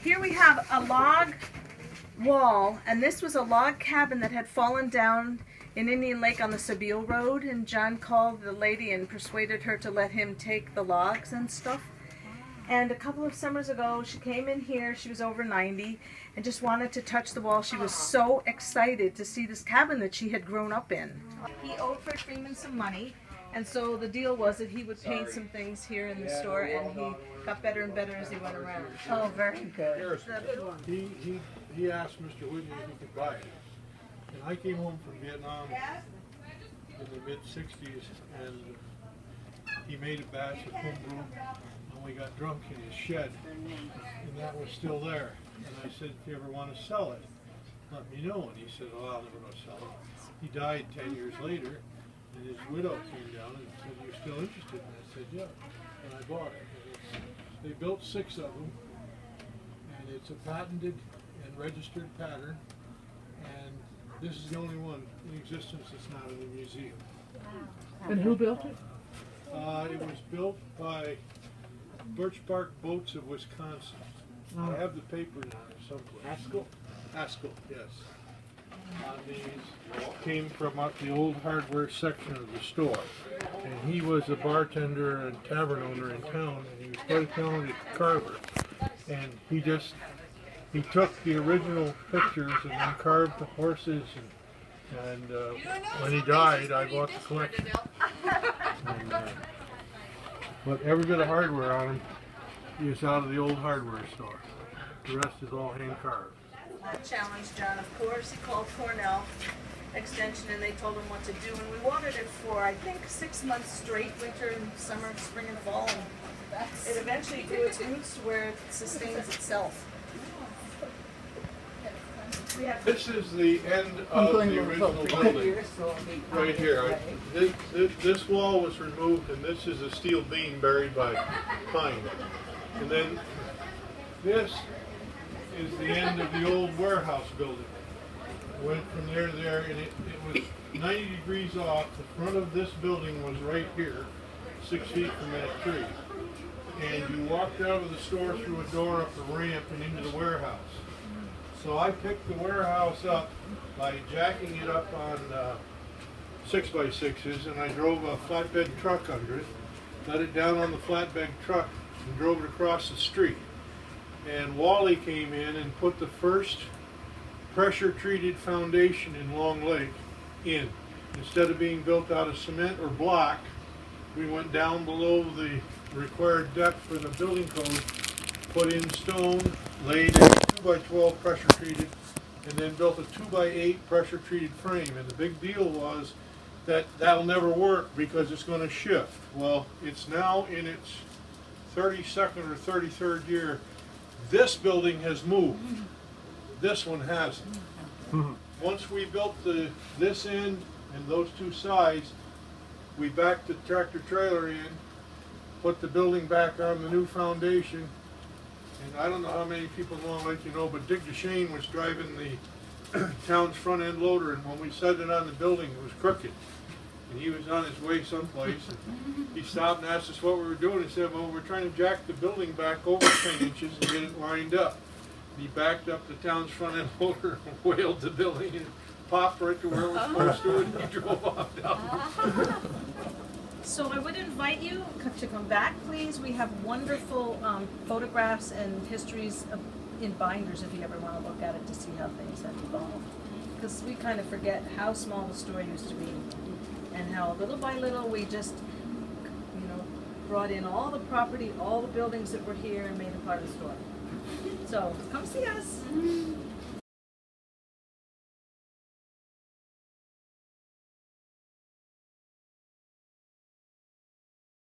Here we have a log wall, and this was a log cabin that had fallen down in Indian Lake on the Sabile Road, and John called the lady and persuaded her to let him take the logs and stuff. And a couple of summers ago, she came in here, she was over 90, and just wanted to touch the wall. She was so excited to see this cabin that she had grown up in. He owed Fred Freeman some money, and so the deal was that he would paint some things here in the store, and he got better and better as he went around. Oh, very good. He asked Mr. Whitney if he could buy it. And I came home from Vietnam in the mid-60s, and he made a batch of homebrew, and we got drunk in his shed, and that was still there. And I said, if you ever want to sell it, let me know. And he said, oh, I'll never go sell it. He died 10 years later, and his widow came down and said, you're still interested? And I said, yeah. And I bought it. They built 6 of them, and it's a patented and registered pattern, and this is the only one in existence that's not in the museum. And who built it? It was built by Birch Bark Boats of Wisconsin. I have the paper now someplace. Haskell? Haskell, yes. These came from out the old hardware section of the store. And he was a bartender and tavern owner in town, and he was quite a talented carver. And he took the original pictures and then carved the horses, and when he died, I bought the collection. And, but every bit of hardware on him is out of the old hardware store. The rest is all hand carved. I challenged John, of course. He called Cornell Extension, and they told him what to do. And we watered it for, I think, 6 months straight, winter, summer, spring, and fall. And it eventually grew its roots to where it sustains itself. This is the end of the original building, right here. This wall was removed, and this is a steel beam buried by pine. And then this is the end of the old warehouse building. Went from there to there, and it was 90 degrees off. The front of this building was right here, 6 feet from that tree. And you walked out of the store through a door up a ramp and into the warehouse. So I picked the warehouse up by jacking it up on 6x6s, and I drove a flatbed truck under it, let it down on the flatbed truck, and drove it across the street. And Wally came in and put the first pressure-treated foundation in Long Lake in. Instead of being built out of cement or block, we went down below the required depth for the building code, put in stone, laid a 2x12 pressure treated, and then built a 2x8 pressure treated frame. And the big deal was that that'll never work because it's going to shift. Well, it's now in its 32nd or 33rd year. This building has moved. This one hasn't. Once we built this end and those 2 sides, we backed the tractor trailer in, put the building back on the new foundation. And I don't know how many people in Long Lake you know, but Dick DeShane was driving the town's front end loader, and when we set it on the building, it was crooked. And he was on his way someplace, and he stopped and asked us what we were doing. He said, well, we're trying to jack the building back over 10 inches and get it lined up. And he backed up the town's front end loader and whaled the building and popped right to where it was supposed to, and he drove off down. So I would invite you to come back, please. We have wonderful photographs and histories in binders if you ever want to look at it to see how things have evolved. Because we kind of forget how small the store used to be and how little by little we just, brought in all the property, all the buildings that were here and made it part of the store. So come see us.